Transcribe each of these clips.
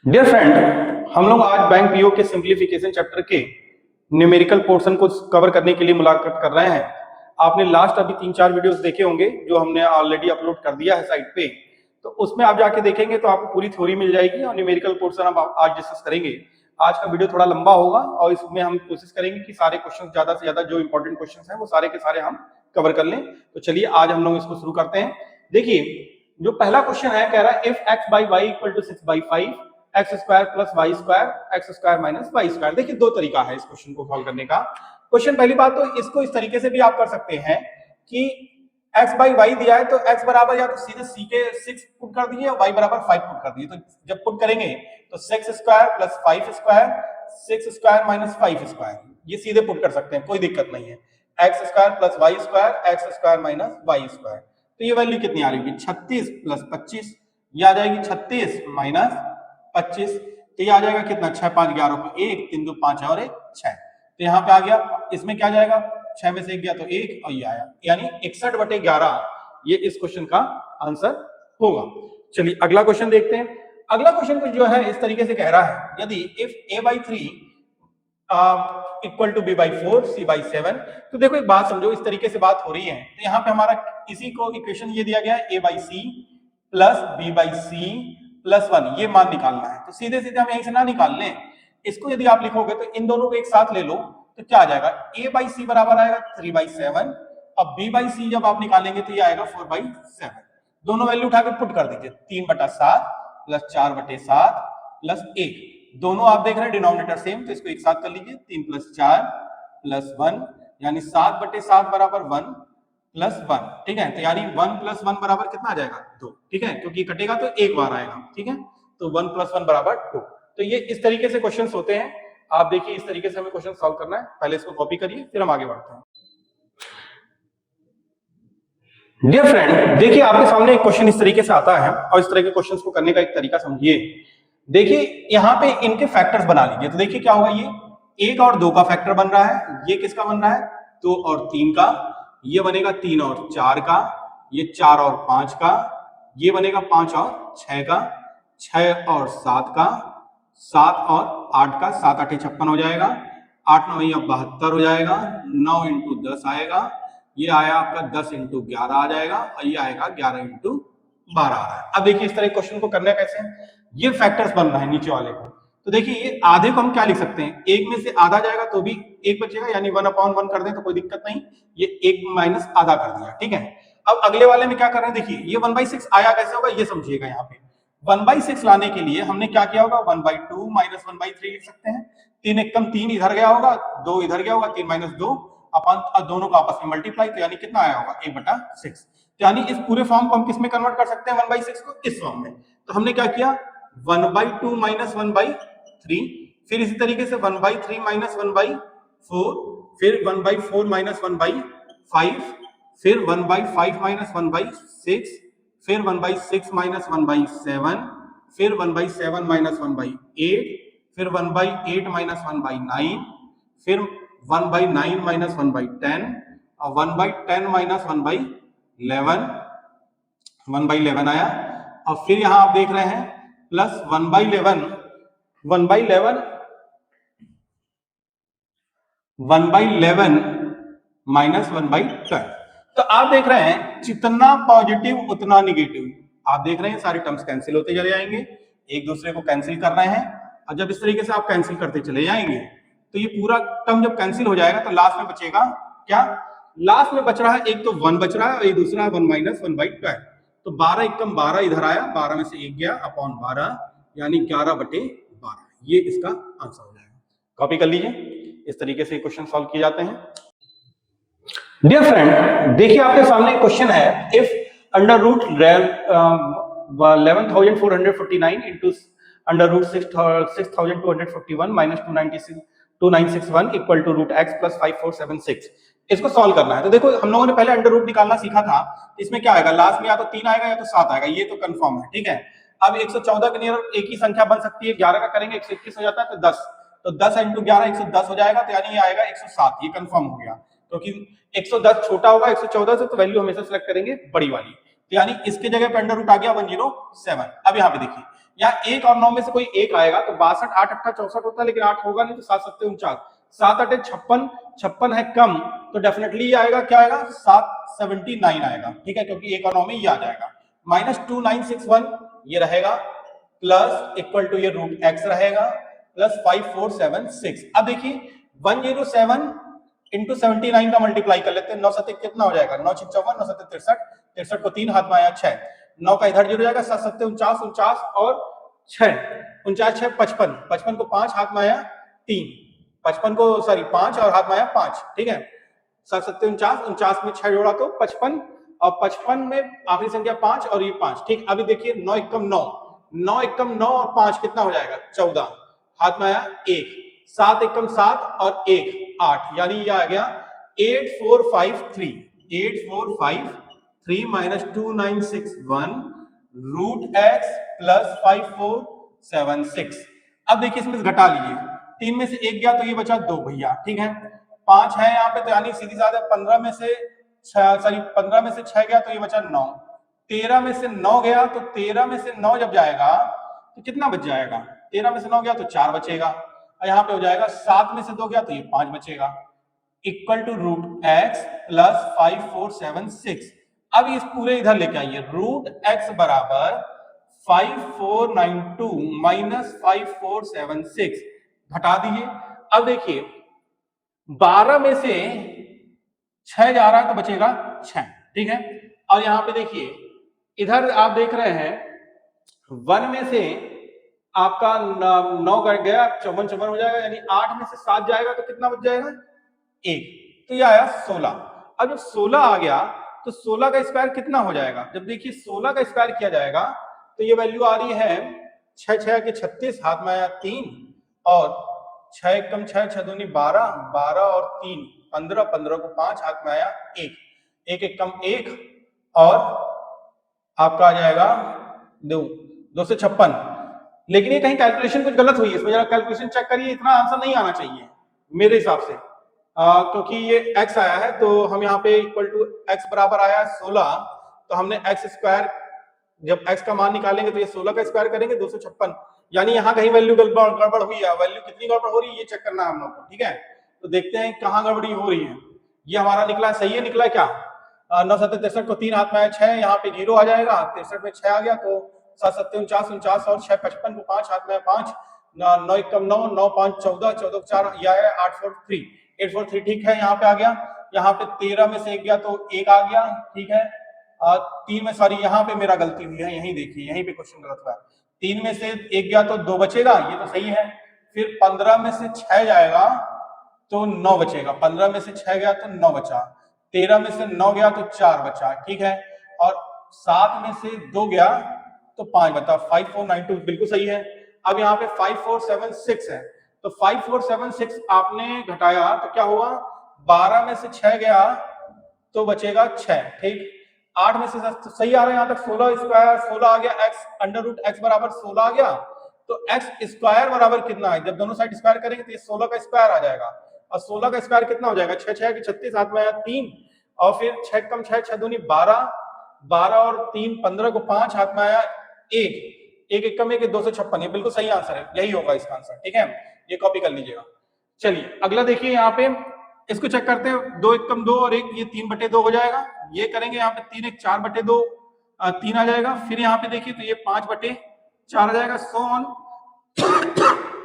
Dear friend, हम लोग आज बैंक पीओ के सिंप्लीफिकेशन चैप्टर के न्यूमेरिकल पोर्शन को कवर करने के लिए मुलाकात कर रहे हैं। आपने लास्ट अभी 3-4 वीडियोस देखे होंगे जो हमने ऑलरेडी अपलोड कर दिया है साइट पे, तो उसमें आप जाके देखेंगे तो आपको पूरी थ्योरी मिल जाएगी और न्यूमेरिकल पोर्शन हम आज डिस्कस करेंगे। आज का वीडियो थोड़ा लंबा होगा और इसमें हम कोशिश करेंगे कि सारे क्वेश्चन ज्यादा से ज्यादा जो इंपॉर्टेंट क्वेश्चन हैं वो सारे के सारे हम कवर कर लें। तो चलिए आज हम लोग इसको शुरू करते हैं। देखिए, जो पहला क्वेश्चन है कह रहा है if x by y equal to 6/5 x square plus y square x square minus y square. देखिए, दो तरीका है इस क्वेश्चन को सॉल्व करने का। क्वेश्चन पहली बात तो इसको इस तरीके से भी आप कर सकते हैं कि x बाई वाई दिया है तो x बराबर या तो सीधे c के 6 पुट कर दीजिए, y बराबर 5 पुट कर दीजिए। तो जब पुट करेंगे तो 6 square plus 5 square 6 square minus 5 square, ये सीधे पुट कर सकते हैं, कोई दिक्कत नहीं है। X square plus y square x square minus y square, तो ये वैल्यू कितनी आ रही है? 36 प्लस 25, ये आ जाएगी 36 माइनस 25, तो ये आ जाएगा कितना? 6 5 11 को 1 3 2 5 और 1 6, तो यहाँ पे आ गया। इसमें क्या जाएगा? 6 में से 1 गया तो 1 और ये आया, यानी 61/11 ये इस क्वेश्चन का आंसर होगा। चलिए अगला क्वेश्चन देखते हैं। अगला क्वेश्चन कुछ जो है इस तरीके से कह रहा है, यदि if a/3 equal to b/4 c/7, तो देखो एक बात समझो, इस तरीके से बात हो रही है तो यहाँ पे हमारा इसी को इक्वेशन ये दिया गया है a/c प्लस b/c प्लस 1, ये मान निकालना है। तो सीधे सीधे हम यहीं से ना निकाल लें, इसको यदि आप लिखोगे तो इन दोनों को एक साथ ले लो तो क्या आ जाएगा? a/c बराबर आएगा 3/7 और b/c जब आप निकालेंगे तो ये आएगा 4/7। दोनों वैल्यू उठा के पुट कर दीजिए, 3/7 प्लस 4/7 प्लस 1, दोनों आप देख रहे हैं डिनोमिनेटर सेम, तो इसको एक साथ कर लीजिए, 3 + 4 + 1 यानी 7/7 बराबर 1 + 1, ठीक है। तो यानी 1 + 1 बराबर कितना आ जाएगा? 2, ठीक है, क्योंकि कटेगा तो एक बार आएगा, ठीक है। तो 1 + 1 बराबर 2। तो ये इस तरीके से क्वेश्चंस होते हैं। आप देखिए इस तरीके से हमें क्वेश्चन सॉल्व करना है, पहले इसको कॉपी करिए फिर हम आगे बढ़ते हैं। डियर फ्रेंड, देखिए आपके सामने एक क्वेश्चन इस तरीके से आता है और इस तरह के क्वेश्चंस को करने का एक तरीका समझिए। देखिए यहाँ पे इनके फैक्टर्स बना लीजिए, तो देखिए क्या होगा, ये 1 और 2 का फैक्टर बन रहा है, ये किसका बन रहा है? 2 और 3 का, ये बनेगा 3 और 4 का, ये 4 और 5 का, ये बनेगा 5 और 6 का, 6 और 7 का, 7 और 8 का, 7 8 56 हो जाएगा, 8 9 72 हो जाएगा, 9 × 10 आएगा, ये आया आपका 10 × 11 आ जाएगा और ये आएगा 11 × 12 आ रहा है। अब देखिए इस तरह क्वेश्चन को करना कैसे है, ये फैक्टर्स बन रहा है नीचे वाले को, तो देखिए ये आधे को हम क्या लिख सकते हैं, एक में से आधा जाएगा तो भी एक बचेगा, यानी 1/1 कर दें तो कोई दिक्कत नहीं, ये 1 माइनस आधा कर दिया, ठीक है। अब अगले वाले में क्या कर रहे हैं, देखिए ये 1/6 आया कैसे होगा ये समझिएगा। यहाँ पे 1/6 लाने के लिए हमने क्या किया होगा, 1/2 माइनस 1/3 लिख सकते हैं। 3 एकम 3 इधर गया होगा, 2 इधर गया होगा, 3 - 2 अपन दोनों को आपस में मल्टीप्लाई, तो यानी कितना आया होगा? 1/6। तो यानी इस पूरे फॉर्म को हम किस में कन्वर्ट कर सकते हैं? 1/6 को इस फॉर्म में। तो हमने क्या किया, 1/2 माइनस 1/3, फिर इसी तरीके से 1/3 माइनस 1/4, फिर 1/4 माइनस 1/5, फिर 1/5 माइनस 1/6, फिर 1/6 माइनस 1/7, फिर 1/7 माइनस 1/8, फिर 1/8 माइनस 1/9, फिर 1/9 माइनस 1/10 और 1/10 माइनस 1/11, 1/11 आया। और फिर यहां आप देख रहे हैं प्लस 1/11 माइनस 1/10। तो आप देख रहे हैं जितना पॉजिटिव उतना निगेटिव, आप देख रहे हैं सारे टर्म्स कैंसिल होते चले जाएंगे, एक दूसरे को कैंसिल कर रहे हैं, और जब इस तरीके से आप कैंसिल करते चले जाएंगे तो ये पूरा टर्म जब कैंसिल हो जाएगा तो लास्ट में बचेगा क्या? लास्ट में बच रहा है, एक तो 1 बच रहा है और एक दूसरा 1 माइनस 1/12, तो 12 एकम 12 इधर आया, 12 में से 1 गया अपॉन 12, यानी 11/12, ये इसका आंसर हो जाएगा। कॉपी कर लीजिए, इस तरीके से क्वेश्चन सॉल्व किए जाते हैं। डियर फ्रेंड, देखिए आपके सामने क्वेश्चन है, if under root 11,449 into under root 6,241 minus 2961 equal to root x plus 5476, इसको सॉल्व करना है। तो देखो हम लोगों ने पहले अंडर रूट निकालना सीखा था, इसमें क्या आएगा, लास्ट में या तो 3 आएगा या तो 7 आएगा, ये तो कंफर्म है, ठीक है। अब 114 के नियर एक ही संख्या बन सकती है, 11 का करेंगे 121 हो जाता है, तो 10, तो 10 × 11 110 हो जाएगा, तो यानी ये आएगा 107, ये कंफर्म हो गया, क्योंकि 110 छोटा होगा 114 से, तो वैल्यू हमेशा सेलेक्ट करेंगे बड़ी वाली, तो यानी इसके जगह पे अंडर रूट आ गया 107। अब यहाँ पे देखिए, या 1 और 9 में से कोई एक आएगा तो 62, 8 8 64 होता है, लेकिन 8 होगा नहीं तो 7 7 49, 7 8 56, 56 है कम तो डेफिनेटली ये आएगा, क्या आएगा 779 आएगा, ठीक है, क्योंकि 1 और 9 में ये आ जाएगा। -2961 ये रहेगा, प्लस इक्वल टू ये रूट एक्स रहेगा, प्लस 5476। अब देखिए 107 इंटू 79 का मल्टीप्लाई कर लेते हैं, 9 7 कितना हो जाएगा, 9 6 54, 9 7 63, 63 को 3 हाथ में आया 6, 9 का इधर जुड़ जाएगा, 7 7 49, 49 और 6, 49 6 55, 55 को 5 हाथ में आया 3, 55 को सॉरी 5 और हाथ में आया 5, ठीक है, 7 7 49, 49 में 6 जोड़ा तो 55, और 55 में आखिरी संख्या 5 और ये 5, ठीक। अभी देखिए 9 एकम 9, 9 एकम 9 और 5 कितना हो जाएगा 14, हाथ में आया 1, 7 एकम 7 और 1 8, यानी ये आ गया 8453, 8453 माइनस 2961 रूट एक्स प्लस 5476। अब देखिए इसमें घटा लीजिए, 3 में से 1 गया तो ये बचा 2 भैया, ठीक है, 5 है यहाँ पे तो यानी सीधी साधा 15 में से 6 गया तो ये बचा 9, 13 में से 9 गया तो 13 में से 9 जब जाएगा तो कितना बच जाएगा, 13 में से 9 गया तो 4 बचेगा, और यहाँ पे हो जाएगा 7 में से 2 गया तो ये 5 बचेगा, equal to root x plus 5476। अब इस पूरे इधर लेके आइए, रूट एक्स बराबर 5492 माइनस 5476 घटा दीजिए। अब देखिए 12 में से 6 जा रहा है तो बचेगा 6, ठीक है, और यहां पे देखिए इधर आप देख रहे हैं 1 में से आपका 9 कट गया, 54 54 हो जाएगा, यानी 8 में से 7 जाएगा तो कितना बच जाएगा 1, तो ये आया 16। अब जब 16 आ गया तो 16 का स्क्वायर कितना हो जाएगा, जब देखिए 16 का स्क्वायर किया जाएगा तो ये वैल्यू आ रही है 6 6 के 36, हाथ में आया 3, और 6 एकम 6, 6 दूनी 12, 12 और 3 15, 15 को 5 हाथ में आया 1, 1 एकम 1 और आपका आ जाएगा 2, 2 से 56। लेकिन ये कहीं कैलकुलेशन कुछ गलत हुई है, इसमें जरा कैलकुलेशन चेक करिए, इतना आंसर नहीं आना चाहिए मेरे हिसाब से, क्योंकि ये x आया है तो हम यहाँ पे इक्वल टू x बराबर आया 16, तो हमने x स्क्वायर, जब x का मान निकालेंगे तो ये 16 का स्क्वायर करेंगे 256, यानी यहाँ कहीं वैल्यू गड़बड़ हुई है, वैल्यू कितनी गड़बड़ हो रही है ये चेक करना है हम लोग को, ठीक है, तो देखते हैं कहाँ गड़बड़ी हो रही है। ये हमारा निकला सही है, निकला क्या 9 7 63 को 3 हाथ में आया 6, यहाँ पे 0 आ जाएगा, 63 में 6 आ गया तो 7 7 49 49 और 6 55 को 5 हाथ में 5, 9 एकम 9, 9 5 14, 14 को 4, यह है 843, 843 ठीक है, यहाँ पे आ गया, यहाँ पे 13 में से 1 गया तो 1 आ गया, ठीक है, 3 में सॉरी यहाँ पे मेरा गलती हुई है, यहीं देखिए यहीं पे क्वेश्चन गलत हुआ है, 3 में से 1 गया तो 2 बचेगा, ये तो सही है, फिर 15 में से 6 जाएगा तो 9 बचेगा, 15 में से 6 गया तो 9 बचा, 13 में से 9 गया तो 4 बचा, ठीक है, और 7 में से 2 गया तो 5 बचा, 5492 बिल्कुल सही है। अब यहाँ पे 5476 है, तो 5476 आपने घटाया तो क्या हुआ, 12 में से 6 गया तो बचेगा 6, ठीक, 8 में से सही आ रहा है यहाँ तक, 16 स्क्वायर 16 आ गया, x अंडर रूट x बराबर 16 आ गया, तो x स्क्वायर बराबर कितना है, जब दोनों साइड स्क्वायर करेंगे तो ये 16 का स्क्वायर आ जाएगा, और 16 का स्क्वायर कितना हो जाएगा 6 6 के 36, हाथ में आया 3, और फिर 6 कम 6 6 दूनी 12, 12 और 3 15 को 5 हाथ में आया 1, 1 एकम 1 256, ये बिल्कुल सही आंसर है, यही होगा इसका आंसर, ठीक है, ये कॉपी कर लीजिएगा। चलिए अगला देखिए, यहाँ पे इसको चेक करते हैं, 2 एकम 2 और 1, ये 3/2 हो जाएगा, ये करेंगे यहाँ पे 3 1 4/2 3 आ जाएगा, फिर यहाँ पे देखिए तो ये 5/4 आ जाएगा, सो ऑन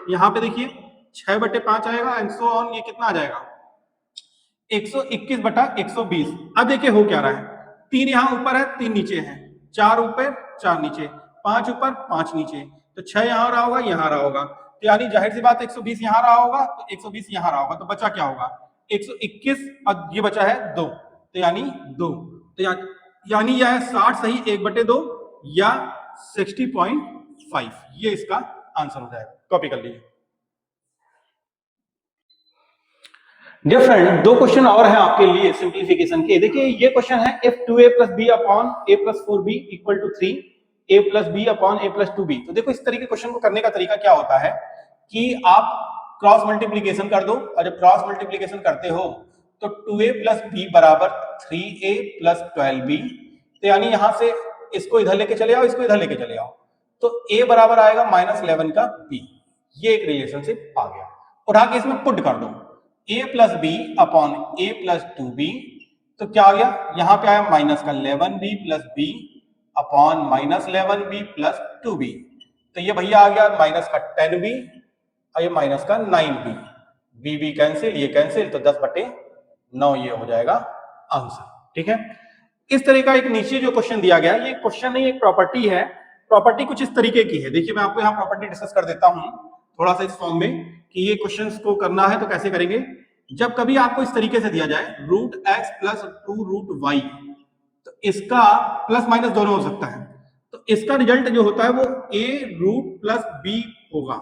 यहाँ पे देखिए 6/5 आएगा, एंड सो ऑन, ये कितना आ जाएगा 121/120। अब देखिए हो क्या रहा है, 3 यहाँ ऊपर है 3 नीचे है, 4 ऊपर 4 नीचे, 5 ऊपर 5 नीचे, तो 6 यहाँ रहा होगा यहाँ रहा होगा, तो यानी जाहिर सी बात 120 यहाँ रहा होगा तो 120 यहाँ रहा होगा, तो बचा क्या होगा 121 और ये बचा है 2, तो यानी 2, तो यानी यह है 60 सही 1/2 या 60.5, ये इसका आंसर हो जाएगा, कॉपी कर लीजिए। डियर फ्रेंड, 2 क्वेश्चन और हैं आपके लिए सिंप्लीफिकेशन के। देखिए ये क्वेश्चन है if 2a + b upon a + 4b = 3, a + b upon a + 2b। तो देखो इस तरीके क्वेश्चन को करने का तरीका क्या होता है कि आप क्रॉस मल्टीप्लीकेशन कर दो, और जब क्रॉस मल्टीप्लीकेशन करते हो तो 2a + b बराबर 3a + 12b, तो यानी यहां से इसको इधर लेके चले आओ, इसको इधर लेके चले आओ, तो a बराबर आएगा -11 का b। ये एक रिलेशनशिप आ गया। उठा के इसमें पुट कर दो a plus b upon a plus 2b, तो क्या आ गया, यहां पे आया -11b plus b upon -11b plus 2b, तो ये भैया आ गया माइनस का 10b और ये माइनस का 9b, b कैंसिल, ये कैंसिल, तो 10/9 ये हो जाएगा आंसर। ठीक है, इस तरह का एक नीचे जो क्वेश्चन दिया गया, ये क्वेश्चन नहीं एक प्रॉपर्टी है। प्रॉपर्टी कुछ इस तरीके की है, देखिए मैं आपको यहाँ प्रॉपर्टी डिस्कस कर देता हूँ थोड़ा सा इस फॉर्म में कि ये क्वेश्चंस को करना है तो कैसे करेंगे। जब कभी आपको इस तरीके से दिया जाए √x प्लस 2√y, तो इसका प्लस माइनस दोनों हो सकता है, तो इसका रिजल्ट जो होता है वो a रूट प्लस b होगा,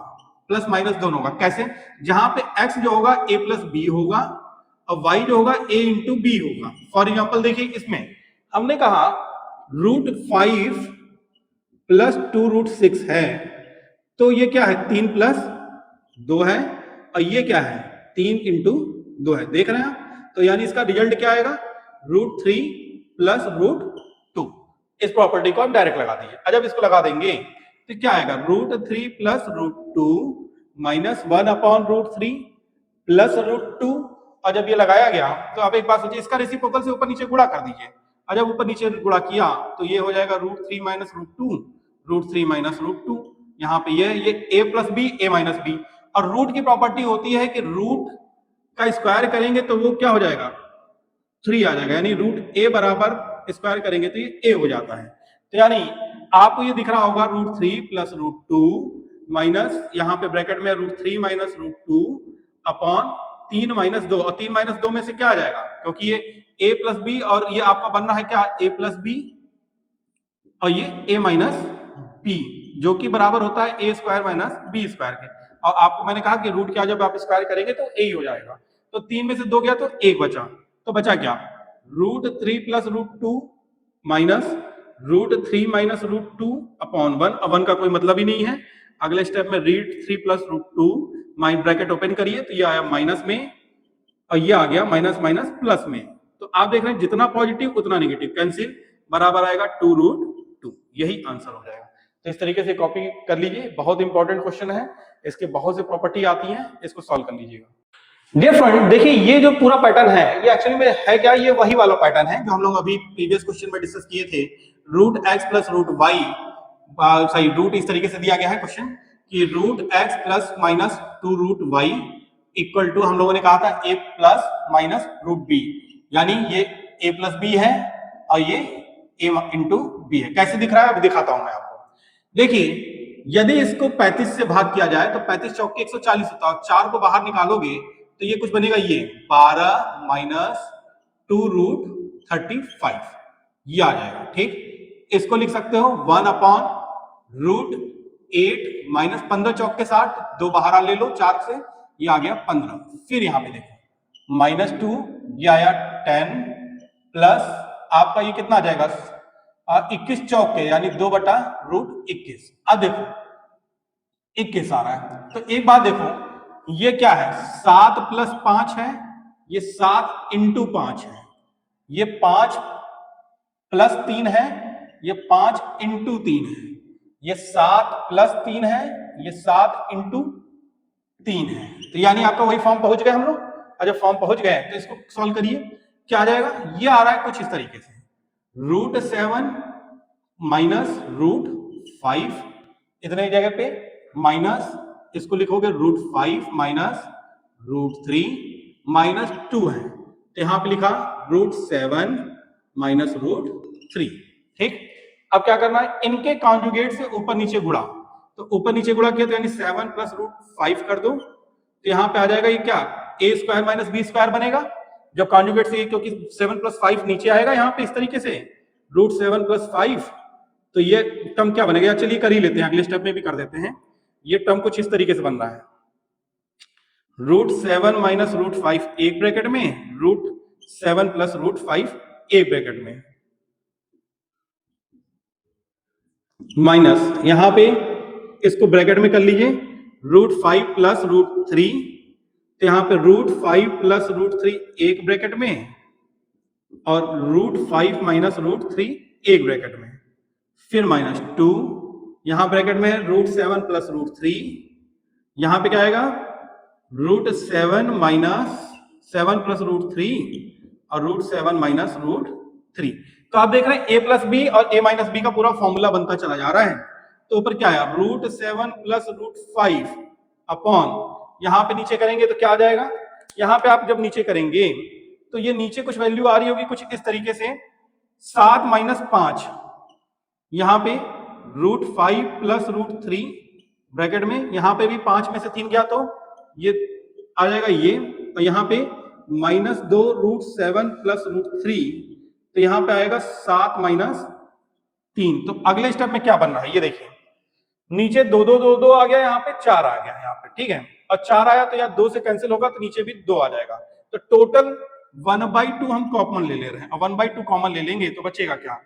प्लस माइनस दोनों होगा। कैसे, जहां पे x जो होगा a प्लस b होगा और y जो होगा a इंटू b होगा। फॉर एग्जाम्पल देखिए, इसमें हमने कहा √5 प्लस 2√6 है, तो ये क्या है, 3 प्लस 2 है, और ये क्या है, 3 इंटू 2 है, देख रहे हैं आप। तो यानी इसका रिजल्ट क्या आएगा, √3 प्लस √2। इस प्रॉपर्टी को आप डायरेक्ट लगा दीजिए। जब इसको लगा देंगे तो क्या आएगा, √3 प्लस √2 माइनस 1 अपॉन √3 प्लस √2। और जब ये लगाया गया तो आप एक बात सोचिए, इसका रेसिप्रोकल से ऊपर नीचे गुणा कर दीजिए, और जब ऊपर नीचे गुणा किया तो ये हो जाएगा √3 माइनस √2, √3 माइनस √2। यहाँ पे ये a plus b, a minus b, और रूट की प्रॉपर्टी होती है कि रूट का स्क्वायर करेंगे तो वो क्या हो जाएगा, 3 आ जाएगा, यानी √a बराबर स्क्वायर करेंगे तो ये a हो जाता है। तो यानी आपको ये दिख रहा होगा √3 प्लस √2 माइनस, यहाँ पे ब्रैकेट में √3 माइनस √2 अपॉन 3 माइनस 2, और 3 माइनस 2 में से क्या आ जाएगा, क्योंकि ये a प्लस बी और ये आपका बनना है क्या, a प्लस बी और ये a माइनस बी, जो कि बराबर होता है a square minus b square के। और आपको मैंने कहा कि रूट क्या, जब आप स्क्वायर करेंगे तो a ही हो जाएगा। तो 3 में से 2 गया तो 1 बचा, तो बचा क्या, √3 प्लस √2 माइनस √3 माइनस √2 अपॉन 1। अब 1 का कोई मतलब ही नहीं है। अगले स्टेप में √3 प्लस √2 माइन ब्रैकेट ओपन करिए तो ये आया माइनस में, और ये आ गया माइनस माइनस प्लस में। तो आप देख रहे हैं जितना पॉजिटिव उतना नेगेटिव, कैंसिल, बराबर आएगा 2√2, यही आंसर हो जाएगा। तो इस तरीके से कॉपी कर लीजिए, बहुत इंपॉर्टेंट क्वेश्चन है, इसके बहुत से प्रॉपर्टी आती हैं, इसको सॉल्व कर लीजिएगा। डियर फ्रेंड, देखिए ये जो पूरा पैटर्न है ये एक्चुअली में है क्या, ये वही वाला पैटर्न है जो हम लोग अभी प्रीवियस क्वेश्चन में डिस्कस किए थे। √x प्लस √y, सही, रूट इस तरीके से दिया गया है क्वेश्चन कि √x plus minus 2√y equal to, हम लोगों ने कहा था a प्लस माइनस √b, यानी ये a प्लस बी है और ये a इंटू बी है। कैसे दिख रहा है अभी दिखाता हूं मैं आपको। देखिए, यदि इसको 35 से भाग किया जाए तो 35 चौके 140 होता है, 4 को बाहर निकालोगे तो ये कुछ बनेगा, ये 12 माइनस 2√35, ये आ जाएगा। ठीक, इसको लिख सकते हो 1 अपॉन √8 माइनस 15 चौक के 60, 2 बाहर ले लो 4 से, ये आ गया 15। फिर यहाँ पे देखो -2, ये आया 10 प्लस आपका ये कितना आ जाएगा, 21 चौक के, यानी 2/√21। अब देखो 21 आ रहा है, तो एक बात देखो, ये क्या है, 7 प्लस 5 है, ये 7 इंटू 5 है, ये 5 प्लस 3 है, ये 5 इंटू 3 है, ये 7 प्लस 3 है, ये 7 इंटू 3 है। तो यानी आपका वही फॉर्म पहुंच गए हम लोग। और जब फॉर्म पहुंच गए तो इसको सॉल्व करिए, क्या आ जाएगा, ये आ रहा है कुछ इस तरीके से, √7 माइनस √5, इतने जगह पे माइनस, इसको लिखोगे √5 माइनस √3 माइनस 2 है, तो यहां पे लिखा √7 माइनस √3। ठीक, अब क्या करना है, इनके कॉन्जुगेट से ऊपर नीचे गुणा, तो ऊपर नीचे गुणा किया तो यानी 7 प्लस √5 कर दो, तो यहां पे आ जाएगा ये क्या, a square minus b square बनेगा। जब कॉन्जुगेट से, क्योंकि 7 प्लस 5 नीचे आएगा यहाँ पे इस तरीके से, √7 प्लस 5, तो ये टर्म क्या बनेगा, चलिए कर ही लेते हैं, अगले स्टेप में भी कर देते हैं। ये टर्म कुछ इस तरीके से बन रहा है, √7 माइनस √5 एक ब्रैकेट में, √7 प्लस √5 एक ब्रैकेट में, माइनस यहां पे इसको ब्रैकेट में कर लीजिए, √5 प्लस √3, तो यहां पे √5 प्लस √3 एक ब्रैकेट में, और √5 माइनस √3 एक ब्रैकेट में, फिर -2 यहां ब्रैकेट में √7 प्लस √3, यहां पे क्या आएगा √7 माइनस 7 प्लस √3 और √7 माइनस √3। तो आप देख रहे हैं a प्लस बी और a माइनस बी का पूरा फॉर्मूला बनता चला जा रहा है। तो ऊपर क्या आया √7 प्लस √5 अपॉन, यहां पे नीचे करेंगे तो क्या आ जाएगा, यहां पे आप जब नीचे करेंगे तो ये नीचे कुछ वैल्यू आ रही होगी कुछ इस तरीके से 7 माइनस 5, यहां पे √5 प्लस √3 ब्रैकेट में, यहां पे भी 5 में से 3 गया तो ये आ जाएगा ये, और यहां पे -2 √7 प्लस √3, तो यहां पे आएगा 7 माइनस 3। तो अगले स्टेप में क्या बन रहा है ये देखिए, नीचे 2 2 2 2 आ गया, यहाँ पे 4 आ गया यहाँ पे, ठीक है, और 4 आया तो यार 2 से कैंसिल होगा तो नीचे भी 2 आ जाएगा। तो टोटल 1/2 हम कॉमन ले रहे हैं, और 1/2 कॉमन ले लेंगे तो बचेगा क्या,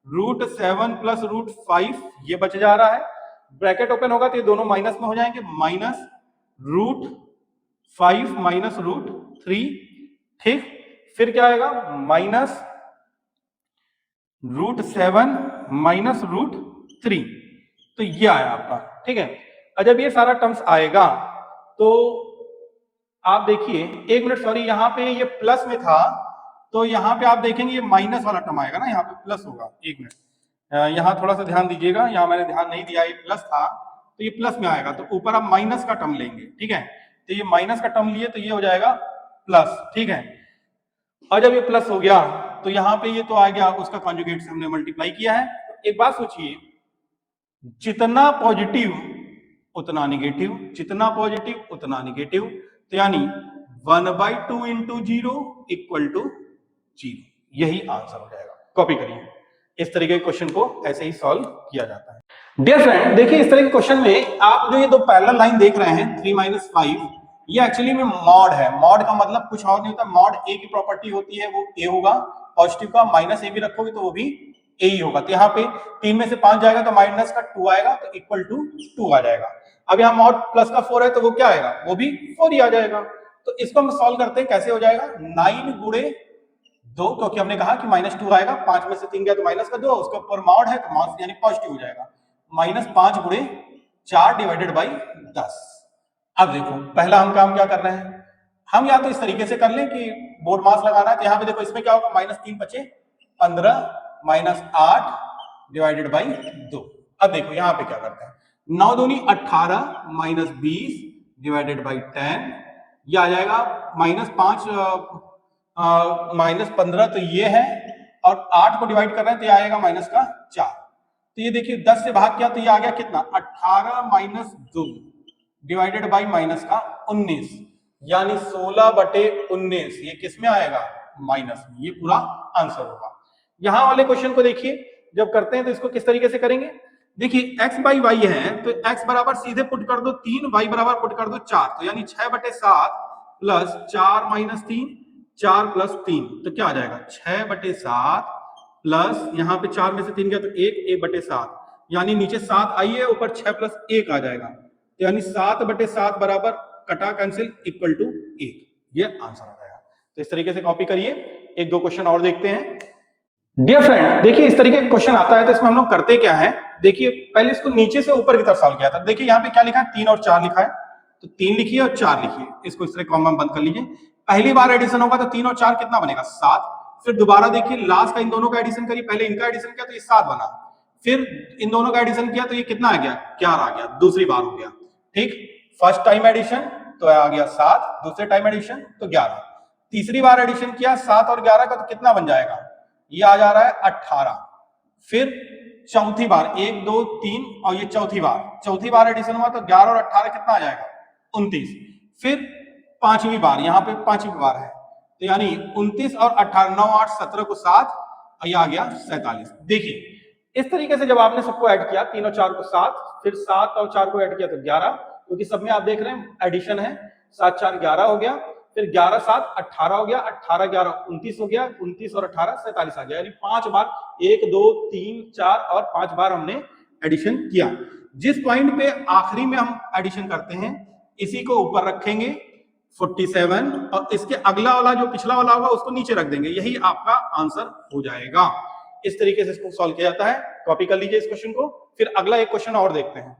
√7 प्लस √5 ये बच जा रहा है, ब्रैकेट ओपन होगा तो ये दोनों माइनस में हो जाएंगे, माइनस √5 माइनस √3, ठीक, फिर क्या आएगा माइनस √7 माइनस √3, तो ये आया आपका, ठीक है। और जब ये सारा टर्म्स आएगा तो आप देखिए, एक मिनट सॉरी, यहाँ पे ये प्लस में था तो यहाँ पे आप देखेंगे ये माइनस वाला टर्म आएगा ना, यहाँ पे प्लस होगा, एक मिनट यहाँ थोड़ा सा ध्यान दीजिएगा, यहाँ मैंने ध्यान नहीं दिया, ये प्लस था तो ये प्लस में आएगा, तो ऊपर आप माइनस का टर्म लेंगे, ठीक है, तो ये माइनस का टर्म लिए तो ये हो जाएगा प्लस, ठीक है। और जब ये प्लस हो गया तो यहाँ पे ये तो आ गया, उसका कॉन्जुगेट से हमने मल्टीप्लाई किया है। एक बात सोचिए, जितना पॉजिटिव उतना निगेटिव, जितना पॉजिटिव उतना निगेटिव, तो यानी 1/2 इंटू 0 इक्वल टू 0, यही आंसर हो जाएगा। कॉपी करिए, इस तरीके के क्वेश्चन को ऐसे ही सॉल्व किया जाता है। डियर फ्रेंड देखिए, इस तरह के क्वेश्चन में आप जो ये दो पैरेलल लाइन देख रहे हैं 3 - 5, ये एक्चुअली में मॉड है। मॉड का मतलब कुछ और नहीं होता, मॉड ए की प्रॉपर्टी होती है वो ए होगा, पॉजिटिव का माइनस ए भी रखोगे तो वो भी ए ही होगा। तो यहाँ पे 3 में से 5 जाएगा तो माइनस का 2 आएगा, तो इक्वल टू 2 आ जाएगा। अब यहाँ मॉड प्लस का 4 है तो वो क्या आएगा, वो भी 4 ही आ जाएगा। तो इसको हम सॉल्व करते हैं, कैसे हो जाएगा 9 गुणे 2, क्योंकि हमने कहा कि -2 आएगा, 5 में से 3 गया तो माइनस का 2, उसके ऊपर मॉड है तो मॉड यानी पॉजिटिव हो जाएगा, -5 गुणे 4 डिवाइडेड बाई 10। अब देखो पहला हम काम क्या कर रहे हैं, हम या तो इस तरीके से कर लें कि बोर्ड मास लगाना है, तो यहाँ पे देखो इसमें क्या होगा, -3 बचे 15 -8 डिवाइडेड बाई 2। अब देखो यहाँ पे क्या करते हैं, 9 दूनी 18 -20 डिवाइडेड बाई 10, ये आ जाएगा -5 -15, तो ये है, और 8 को डिवाइड कर रहे हैं तो ये आएगा -4। तो ये देखिए 10 से भाग किया तो ये आ गया कितना, 18 - 2 डिवाइडेड बाई -19, यानी 16/19, ये किस में आएगा, माइनस में, ये पूरा आंसर होगा। यहां वाले क्वेश्चन को देखिए, जब करते हैं तो इसको किस तरीके से करेंगे, देखिए x बाई वाई है तो x बराबर सीधे पुट कर दो 3, y बराबर पुट कर दो 4, तो यानी 6/7 प्लस 4 - 3, 4 + 3, तो क्या आ जाएगा 6/7 प्लस यहाँ पे 4 में से 3 गया तो 1, 1/7, यानी नीचे 7 आई है, ऊपर 6 + 1 आ जाएगा, तो यानी 7/7 बराबर कटा कैंसिल इक्वल टू 1, ये आंसर आ जाएगा। तो इस तरीके से कॉपी करिए। एक दो क्वेश्चन और देखते हैं। डियर फ्रेंड देखिए, इस तरीके का क्वेश्चन आता है तो इसमें हम लोग करते क्या है, देखिए पहले इसको नीचे से ऊपर की तरफ सॉल्व किया था। देखिए यहाँ पे क्या लिखा है, 3 और 4 लिखा है, तो 3 लिखिए और 4 लिखिए, इसको इस तरह कॉमा बंद कर लीजिए। पहली बार एडिशन होगा तो 3 और 4 कितना बनेगा, 7। फिर दोबारा देखिए लास्ट का इन दोनों का एडिशन करिए, पहले इनका एडिशन किया तो ये 7 बना, फिर इन दोनों का एडिशन किया तो ये कितना आ गया, 11 आ गया, दूसरी बार हो गया, ठीक। फर्स्ट टाइम एडिशन तो आ गया 7, दूसरे टाइम एडिशन तो 11, तीसरी बार एडिशन किया 7 और 11 का तो कितना बन जाएगा, ये आ जा रहा है 18। फिर चौथी बार 1 2 3 और ये चौथी बार एडिशन हुआ तो 11 और 18 कितना आ जाएगा, 29। फिर पांचवी बार, यहाँ पे पांचवी बार है तो यानी 29 और 18, 9 8 17 को 7 और ये आ गया 47। देखिए इस तरीके से जब आपने सबको ऐड किया 3 और 4 को 7, फिर 7 और 4 को ऐड किया तो 11, क्योंकि सब में आप देख रहे हैं एडिशन है, 7 4 11 हो गया, फिर 11 7 18 हो गया, 18 11 29 हो गया, 29 और 18 47 आ गया, यानी 5 बार 1 2 3 4 और 5 बार हमने एडिशन किया। जिस पॉइंट पे आखिरी में हम एडिशन करते हैं इसी को ऊपर रखेंगे 47, और इसके अगला वाला जो पिछला वाला होगा उसको नीचे रख देंगे, यही आपका आंसर हो जाएगा। इस तरीके से इसको सॉल्व किया जाता है। कॉपी कर लीजिए इस क्वेश्चन को। फिर अगला एक क्वेश्चन और देखते हैं।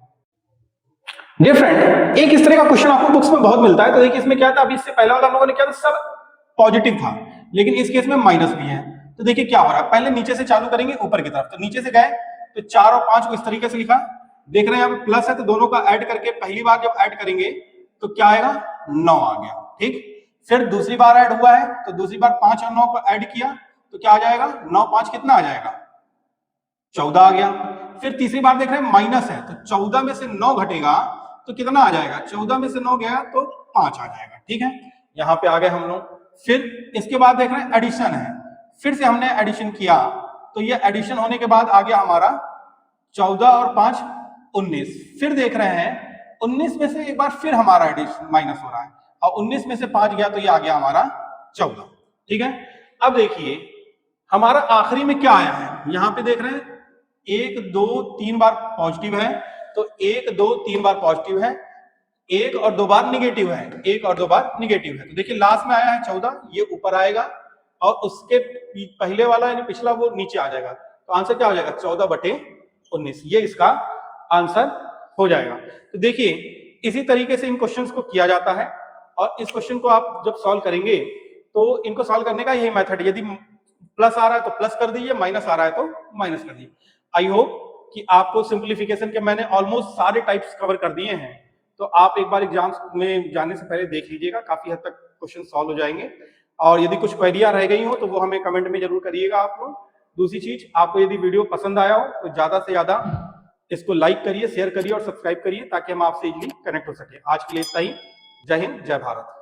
डियर फ्रेंड, एक इस तरह का क्वेश्चन आपको बुक्स में बहुत मिलता है। तो देखिए इसमें क्या था, अभी इससे पहले वाला हम लोगों ने क्या था, सब पॉजिटिव था, लेकिन इस केस में माइनस भी है। तो देखिए क्या हो रहा है, पहले नीचे से चालू करेंगे ऊपर की तरफ। तो नीचे से गए तो 4 और 5 को इस तरीके से लिखा, देख रहे हैं यहाँ पे प्लस है, तो दोनों का ऐड करके पहली बार जब ऐड करेंगे तो क्या आएगा, 9 आ गया। ठीक, फिर दूसरी बार ऐड हुआ है तो दूसरी बार 5 और 9 को ऐड किया तो क्या आ जाएगा, 9 5 कितना आ जाएगा, 14 आ गया। फिर तीसरी बार देख रहे हैं माइनस है, तो 14 में से 9 घटेगा तो कितना आ जाएगा, 14 में से 9 गया तो 5 आ जाएगा। ठीक है, यहाँ पे आ गए हम लोग। फिर इसके बाद देख रहे हैं एडिशन है, फिर से हमने एडिशन किया तो ये एडिशन होने के बाद आ गया हमारा 14 और 5 19। फिर देख रहे हैं 19 में से एक बार फिर हमारा एडिशन माइनस हो रहा है और 19 में से 5 गया तो ये आ गया हमारा 14। ठीक है, अब देखिए हमारा आखिरी में क्या आया है, यहाँ पे देख रहे हैं 1 2 3 बार पॉजिटिव है, तो 1 2 3 बार पॉजिटिव है, 1 और 2 बार निगेटिव है, 1 और 2 बार निगेटिव है। तो देखिए लास्ट में आया है 14, ये ऊपर आएगा और उसके पहले वाला यानी पिछला वो नीचे आ जाएगा। तो आंसर क्या हो जाएगा, 14/19, ये इसका आंसर हो जाएगा। तो देखिए इसी तरीके से इन क्वेश्चंस को किया जाता है और इस क्वेश्चन को आप जब सॉल्व करेंगे तो इनको सॉल्व करने का यही मेथड है। यदि प्लस आ रहा है तो प्लस कर दीजिए, माइनस आ रहा है तो माइनस कर दीजिए। आई होप कि आपको सिंप्लीफिकेशन के मैंने ऑलमोस्ट सारे टाइप्स कवर कर दिए हैं, तो आप एक बार एग्जाम्स में जाने से पहले देख लीजिएगा, काफी हद तक क्वेश्चन सॉल्व हो जाएंगे। और यदि कुछ क्वेरियां रह गई हो तो वो हमें कमेंट में जरूर करिएगा आप लोग। दूसरी चीज, आपको यदि वीडियो पसंद आया हो तो ज्यादा से ज्यादा इसको लाइक करिए, शेयर करिए और सब्सक्राइब करिए ताकि हम आपसे इजीली कनेक्ट हो सके। आज के लिए इतना ही। जय हिंद, जय भारत।